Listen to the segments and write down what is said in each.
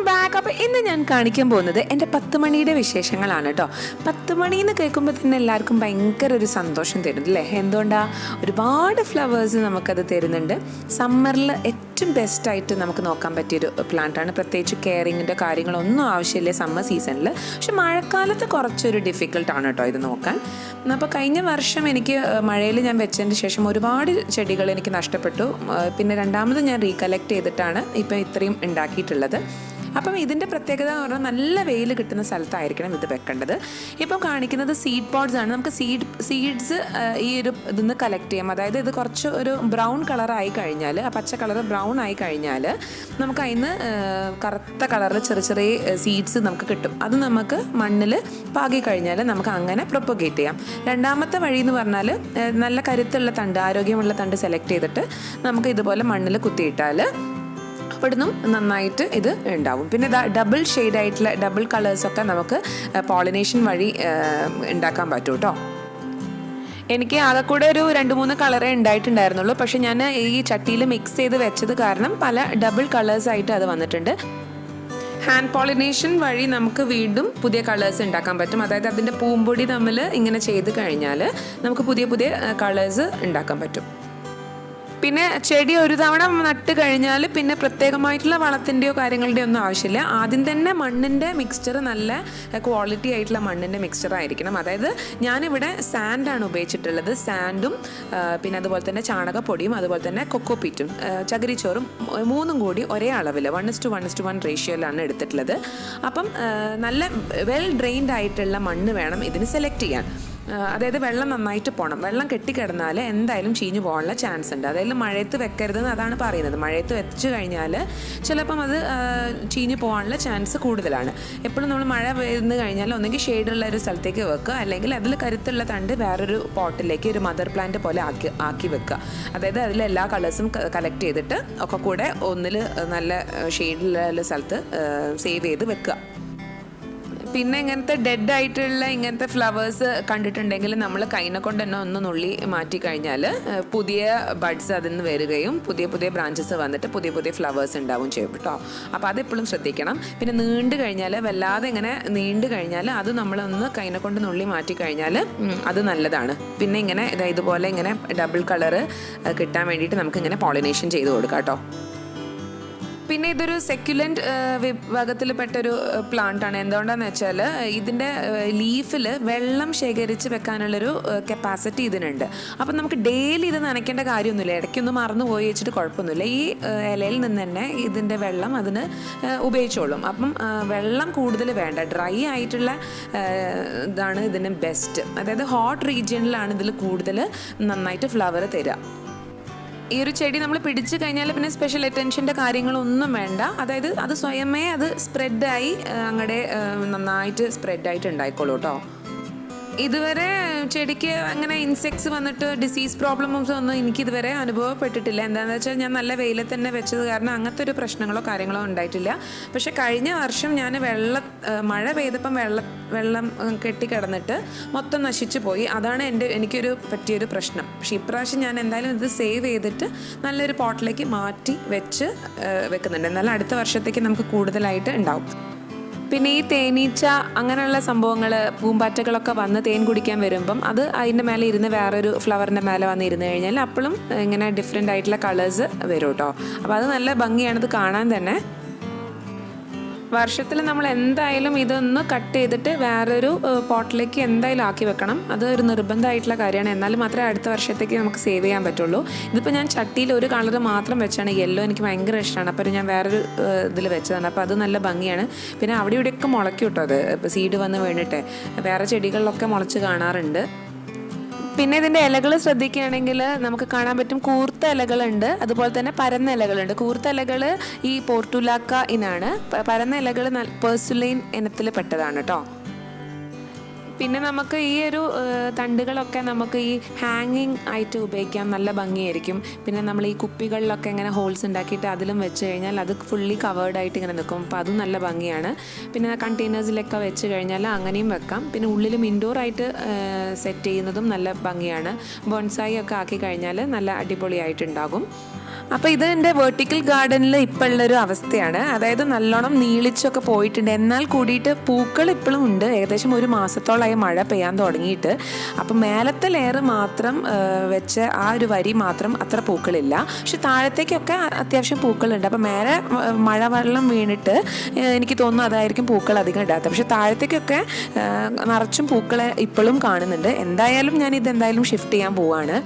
Back. അപ്പോൾ ഇന്ന് ഞാൻ കാണിക്കാൻ പോകുന്നത് എൻ്റെ 10 മണിയുടെ വിശേഷങ്ങളാണ് കേട്ടോ. 10 മണി എന്ന് കേൾക്കുമ്പോൾ തന്നെ എല്ലാവർക്കും ഭയങ്കര ഒരു സന്തോഷം തരും അല്ലേ? എന്തുകൊണ്ടാണ്? ഒരുപാട് ഫ്ലവേഴ്സ് നമുക്കത് തരുന്നുണ്ട്. സമ്മറിൽ ഏറ്റവും ബെസ്റ്റായിട്ട് നമുക്ക് നോക്കാൻ പറ്റിയൊരു പ്ലാന്റാണ്. പ്രത്യേകിച്ച് കെയറിങ്ങിൻ്റെ കാര്യങ്ങളൊന്നും ആവശ്യമില്ല സമ്മർ സീസണിൽ. പക്ഷെ മഴക്കാലത്ത് കുറച്ചൊരു ഡിഫിക്കൽട്ടാണ് കേട്ടോ ഇത് നോക്കാൻ. അപ്പോൾ കഴിഞ്ഞ വർഷം എനിക്ക് മഴയിൽ ഞാൻ വെച്ചതിന് ശേഷം ഒരുപാട് ചെടികൾ എനിക്ക് നഷ്ടപ്പെട്ടു. പിന്നെ രണ്ടാമത് ഞാൻ റീകളക്ട് ചെയ്തിട്ടാണ് ഇപ്പം ഇത്രയും ഉണ്ടാക്കിയിട്ടുള്ളത്. അപ്പം ഇതിൻ്റെ പ്രത്യേകത എന്ന് പറഞ്ഞാൽ നല്ല വെയിൽ കിട്ടുന്ന സ്ഥലത്തായിരിക്കണം ഇത് വെക്കേണ്ടത്. ഇപ്പം കാണിക്കുന്നത് സീഡ് പോഡ്സ് ആണ്. നമുക്ക് സീഡ്സ് ഈ ഒരു ഇതിന്ന് കളക്ട് ചെയ്യാം. അതായത് ഇത് കുറച്ച് ഒരു ബ്രൗൺ കളറായി കഴിഞ്ഞാൽ, ആ പച്ച കളർ ബ്രൗൺ ആയി കഴിഞ്ഞാൽ നമുക്ക് അതിന് കറുത്ത കളറിൽ ചെറിയ ചെറിയ സീഡ്സ് നമുക്ക് കിട്ടും. അത് നമുക്ക് മണ്ണിൽ പാകി കഴിഞ്ഞാൽ നമുക്ക് അങ്ങനെ പ്രൊപ്പഗേറ്റ് ചെയ്യാം. രണ്ടാമത്തെ വഴി എന്ന് പറഞ്ഞാൽ നല്ല കരുത്തുള്ള തണ്ട്, ആരോഗ്യമുള്ള തണ്ട് സെലക്ട് ചെയ്തിട്ട് നമുക്ക് ഇതുപോലെ മണ്ണിൽ കുത്തിയിട്ടാൽ അവിടുന്നും നന്നായിട്ട് ഇത് ഉണ്ടാവും. പിന്നെ ഡബിൾ ഷെയ്ഡായിട്ടുള്ള ഡബിൾ കളേഴ്സൊക്കെ നമുക്ക് പോളിനേഷൻ വഴി ഉണ്ടാക്കാൻ പറ്റും കേട്ടോ. എനിക്ക് ആകെ കൂടെ ഒരു 2-3 കളറേ ഉണ്ടായിട്ടുണ്ടായിരുന്നുള്ളൂ. പക്ഷെ ഞാൻ ഈ ചട്ടിയിൽ മിക്സ് ചെയ്ത് വെച്ചത് കാരണം പല ഡബിൾ കളേഴ്സായിട്ട് അത് വന്നിട്ടുണ്ട്. ഹാൻഡ് പോളിനേഷൻ വഴി നമുക്ക് വീണ്ടും പുതിയ കളേഴ്സ് ഉണ്ടാക്കാൻ പറ്റും. അതായത് അതിൻ്റെ പൂമ്പൊടി തമ്മിൽ ഇങ്ങനെ ചെയ്ത് കഴിഞ്ഞാൽ നമുക്ക് പുതിയ പുതിയ കളേഴ്സ് ഉണ്ടാക്കാൻ പറ്റും. പിന്നെ ചെടി ഒരു തവണ നട്ട് കഴിഞ്ഞാൽ പിന്നെ പ്രത്യേകമായിട്ടുള്ള വളത്തിൻ്റെയോ കാര്യങ്ങളുടെയോ ഒന്നും ആവശ്യമില്ല. ആദ്യം തന്നെ മണ്ണിൻ്റെ മിക്സ്ചർ നല്ല ക്വാളിറ്റി ആയിട്ടുള്ള മണ്ണിൻ്റെ മിക്സ്ചർ ആയിരിക്കണം. അതായത് ഞാനിവിടെ സാൻഡാണ് ഉപയോഗിച്ചിട്ടുള്ളത്. സാൻഡും പിന്നെ അതുപോലെ തന്നെ ചാണകപ്പൊടിയും അതുപോലെ തന്നെ കൊക്കോപീറ്റും ചകിരിച്ചോറും 3ഉം കൂടി ഒരേ അളവിൽ 1:1:1 റേഷ്യോയിലാണ് എടുത്തിട്ടുള്ളത്. അപ്പം നല്ല വെൽ ഡ്രെയിൻഡ് ആയിട്ടുള്ള മണ്ണ് വേണം ഇതിന് സെലക്ട് ചെയ്യാൻ. അതായത് വെള്ളം നന്നായിട്ട് പോകണം. വെള്ളം കെട്ടിക്കിടന്നാൽ എന്തായാലും ചീഞ്ഞു പോകാനുള്ള ചാൻസ് ഉണ്ട്. അതായത് മഴയത്ത് വെക്കരുതെന്ന് അതാണ് പറയുന്നത്. മഴയത്ത് വെച്ച് കഴിഞ്ഞാൽ ചിലപ്പം അത് ചീഞ്ഞു പോകാനുള്ള ചാൻസ് കൂടുതലാണ്. എപ്പോഴും നമ്മൾ മഴ പെയ്തു കഴിഞ്ഞാൽ ഒന്നെങ്കിൽ ഷെയ്ഡുള്ള ഒരു സ്ഥലത്തേക്ക് വെക്കുക, അല്ലെങ്കിൽ അതിൽ കരുത്തുള്ള തണ്ട് വേറൊരു പോട്ടിലേക്ക് ഒരു മദർ പ്ലാന്റ് പോലെ ആക്കി വെക്കുക. അതായത് അതിൽ എല്ലാ കളേഴ്സും കളക്ട് ചെയ്തിട്ട് ഒക്കെ കൂടെ ഒന്നിൽ നല്ല ഷെയ്ഡുള്ള സ്ഥലത്ത് സേവ് ചെയ്ത് വെക്കുക. പിന്നെ ഇങ്ങനത്തെ ഡെഡ് ആയിട്ടുള്ള ഇങ്ങനത്തെ ഫ്ലവേഴ്സ് കണ്ടിട്ടുണ്ടെങ്കിൽ നമ്മൾ കൈനെ കൊണ്ട് തന്നെ ഒന്ന് നുള്ളി മാറ്റി കഴിഞ്ഞാൽ പുതിയ ബഡ്സ് അതിൽ നിന്ന് വരികയും പുതിയ പുതിയ ബ്രാഞ്ചസ് വന്നിട്ട് പുതിയ പുതിയ ഫ്ലവേഴ്സ് ഉണ്ടാവും ചെയ്യും കേട്ടോ. അപ്പോൾ അതെപ്പോഴും ശ്രദ്ധിക്കണം. പിന്നെ നീണ്ടു കഴിഞ്ഞാൽ, വല്ലാതെ ഇങ്ങനെ നീണ്ടു കഴിഞ്ഞാൽ അത് നമ്മളൊന്ന് കൈനെ കൊണ്ട് നുള്ളി മാറ്റി കഴിഞ്ഞാൽ അത് നല്ലതാണ്. പിന്നെ ഇങ്ങനെ ഇതുപോലെ ഇങ്ങനെ ഡബിൾ കളറ് കിട്ടാൻ വേണ്ടിയിട്ട് നമുക്കിങ്ങനെ പോളിനേഷൻ ചെയ്ത് കൊടുക്കാം കേട്ടോ. പിന്നെ ഇതൊരു സെക്യുലൻ്റ് വിഭാഗത്തിൽപ്പെട്ടൊരു പ്ലാന്റാണ്. എന്തുകൊണ്ടാണെന്ന് വെച്ചാൽ ഇതിൻ്റെ ലീഫിൽ വെള്ളം ശേഖരിച്ച് വെക്കാനുള്ളൊരു കപ്പാസിറ്റി ഇതിനുണ്ട്. അപ്പം നമുക്ക് ഡെയിലി ഇത് നനയ്ക്കേണ്ട കാര്യമൊന്നുമില്ല. ഇടയ്ക്കൊന്ന് മറന്നു പോയി വെച്ചിട്ട് കുഴപ്പമൊന്നുമില്ല. ഈ ഇലയിൽ നിന്ന് തന്നെ ഇതിൻ്റെ വെള്ളം അതിന് ഉപയോഗിച്ചോളും. അപ്പം വെള്ളം കൂടുതൽ വേണ്ട, ഡ്രൈ ആയിട്ടുള്ള ഇതാണ് ഇതിന് ബെസ്റ്റ്. അതായത് ഹോട്ട് റീജിയനിലാണ് ഇതിൽ കൂടുതൽ നന്നായിട്ട് ഫ്ലവർ തരിക. ഈ ഒരു ചെടി നമ്മൾ പിടിച്ചു കഴിഞ്ഞാൽ പിന്നെ സ്പെഷ്യൽ അറ്റൻഷൻ്റെ കാര്യങ്ങളൊന്നും വേണ്ട. അതായത് അത് സ്വയമേ അത് സ്പ്രെഡായി അങ്ങടെ നന്നായിട്ട് സ്പ്രെഡായിട്ട് ഉണ്ടായിക്കോളൂ കേട്ടോ. ഇതുവരെ ചെടിക്ക് അങ്ങനെ ഇൻസെക്ട്സ് വന്നിട്ട് ഡിസീസ് പ്രോബ്ലംസ് ഒന്നും എനിക്കിതുവരെ അനുഭവപ്പെട്ടിട്ടില്ല. എന്താണെന്ന് വെച്ചാൽ ഞാൻ നല്ല വെയിലത്ത് തന്നെ വെച്ചത് കാരണം അങ്ങനത്തെ ഒരു പ്രശ്നങ്ങളോ കാര്യങ്ങളോ ഉണ്ടായിട്ടില്ല. പക്ഷെ കഴിഞ്ഞ വർഷം ഞാൻ മഴ പെയ്തപ്പം വെള്ളം കെട്ടിക്കിടന്നിട്ട് മൊത്തം നശിച്ചു പോയി. അതാണ് എനിക്കൊരു പറ്റിയൊരു പ്രശ്നം. പക്ഷേ ഇപ്രാവശ്യം ഞാൻ എന്തായാലും ഇത് സേവ് ചെയ്തിട്ട് നല്ലൊരു പോട്ടിലേക്ക് മാറ്റി വെക്കുന്നുണ്ട്. എന്നാലും അടുത്ത വർഷത്തേക്ക് നമുക്ക് കൂടുതലായിട്ട് ഉണ്ടാവും. പിന്നെ ഈ തേനീച്ച അങ്ങനെയുള്ള സംഭവങ്ങൾ, പൂമ്പാറ്റകളൊക്കെ വന്ന് തേൻ കുടിക്കാൻ വരുമ്പം അത് അതിൻ്റെ മേലെ ഇരുന്ന് വേറൊരു ഫ്ലവറിൻ്റെ മേലെ വന്ന് ഇരുന്ന് കഴിഞ്ഞാൽ അപ്പോഴും ഇങ്ങനെ ഡിഫറെൻ്റ് ആയിട്ടുള്ള കളേഴ്സ് വരും കേട്ടോ. അപ്പോൾ അത് നല്ല ഭംഗിയാണിത് കാണാൻ തന്നെ. വർഷത്തിൽ നമ്മൾ എന്തായാലും ഇതൊന്ന് കട്ട് ചെയ്തിട്ട് വേറൊരു പോട്ടിലേക്ക് എന്തായാലും ആക്കി വെക്കണം. അത് ഒരു നിർബന്ധമായിട്ടുള്ള കാര്യമാണ്. എന്നാലും മാത്രമേ അടുത്ത വർഷത്തേക്ക് നമുക്ക് സേവ് ചെയ്യാൻ പറ്റുള്ളൂ. ഇതിപ്പോൾ ഞാൻ ചട്ടിയിൽ ഒരു കളർ മാത്രം വെച്ചാണ്. യെല്ലോ എനിക്ക് ഭയങ്കര ഇഷ്ടമാണ്. അപ്പോൾ ഞാൻ വേറൊരു ഇതിൽ വെച്ചതാണ്. അപ്പോൾ അത് നല്ല ഭംഗിയാണ്. പിന്നെ അവിടെ ഇവിടെയൊക്കെ മുളയ്ക്കും കേട്ടോ. അത് ഇപ്പോൾ സീഡ് വന്ന് വീണിട്ട് വേറെ ചെടികളിലൊക്കെ മുളച്ച് കാണാറുണ്ട്. പിന്നെ ഇതിൻ്റെ ഇലകൾ ശ്രദ്ധിക്കുകയാണെങ്കിൽ നമുക്ക് കാണാൻ പറ്റും കൂർത്ത ഇലകളുണ്ട്, അതുപോലെ തന്നെ പരന്ന ഇലകളുണ്ട്. കൂർത്ത ഇലകൾ ഈ പോർട്ടുലാക്ക ഇനാണ്. പരന്ന ഇലകൾ പേഴ്സുലൈൻ ഇനത്തിൽ പെട്ടതാണ് കേട്ടോ. പിന്നെ നമുക്ക് ഈ ഒരു തണ്ടുകളൊക്കെ നമുക്ക് ഈ ഹാങ്ങിങ് ആയിട്ട് ഉപയോഗിക്കാം, നല്ല ഭംഗിയായിരിക്കും. പിന്നെ നമ്മൾ ഈ കുപ്പികളിലൊക്കെ ഇങ്ങനെ ഹോൾസ് ഉണ്ടാക്കിയിട്ട് അതിലും വെച്ച് കഴിഞ്ഞാൽ അത് ഫുള്ളി കവേർഡായിട്ട് ഇങ്ങനെ നിൽക്കും. അപ്പോൾ അതും നല്ല ഭംഗിയാണ്. പിന്നെ കണ്ടെയ്നേഴ്സിലൊക്കെ വെച്ച് കഴിഞ്ഞാൽ അങ്ങനെയും വെക്കാം. പിന്നെ ഉള്ളിലും ഇൻഡോറായിട്ട് സെറ്റ് ചെയ്യുന്നതും നല്ല ഭംഗിയാണ്. ബോൺസായി ഒക്കെ ആക്കി കഴിഞ്ഞാൽ നല്ല അടിപൊളിയായിട്ടുണ്ടാകും. അപ്പോൾ ഇത് എൻ്റെ വെർട്ടിക്കൽ ഗാർഡനിൽ ഇപ്പോൾ ഉള്ളൊരു അവസ്ഥയാണ്. അതായത് നല്ലോണം നീളിച്ചൊക്കെ പോയിട്ടുണ്ട്, എന്നാൽ കൂടിയിട്ട് പൂക്കൾ ഇപ്പോഴും ഉണ്ട്. ഏകദേശം ഒരു മാസത്തോളമായി മഴ പെയ്യാൻ തുടങ്ങിയിട്ട്. അപ്പം മേലത്തെ ലെയർ മാത്രം വെച്ച ആ ഒരു വരി മാത്രം അത്ര പൂക്കളില്ല, പക്ഷെ താഴത്തേക്കൊക്കെ അത്യാവശ്യം പൂക്കളുണ്ട്. അപ്പം മേലെ മഴവെള്ളം വീണിട്ട് എനിക്ക് തോന്നുന്നു അതായിരിക്കും പൂക്കൾ അധികം ഇടാത്തത്. പക്ഷെ താഴത്തേക്കൊക്കെ നിറച്ചും പൂക്കളെ ഇപ്പോഴും കാണുന്നുണ്ട്. എന്തായാലും ഞാൻ ഇതെന്തായാലും ഷിഫ്റ്റ് ചെയ്യാൻ പോവാണ്.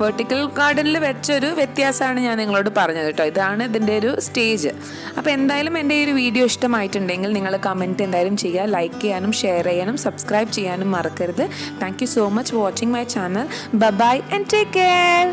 വെർട്ടിക്കൽ ഗാർഡനിൽ വെച്ചൊരു വ്യത്യാസമാണ് ഞാൻ നിങ്ങളോട് പറഞ്ഞത് കേട്ടോ. ഇതാണ് ഇതിൻ്റെ ഒരു സ്റ്റേജ്. അപ്പോൾ എന്തായാലും എൻ്റെ ഈ ഒരു വീഡിയോ ഇഷ്ടമായിട്ടുണ്ടെങ്കിൽ നിങ്ങൾ കമൻറ്റ് എന്തായാലും ചെയ്യുക, ലൈക്ക് ചെയ്യാനും ഷെയർ ചെയ്യാനും സബ്സ്ക്രൈബ് ചെയ്യാനും മറക്കരുത്. Thank you so much for watching my channel. Bye and take care.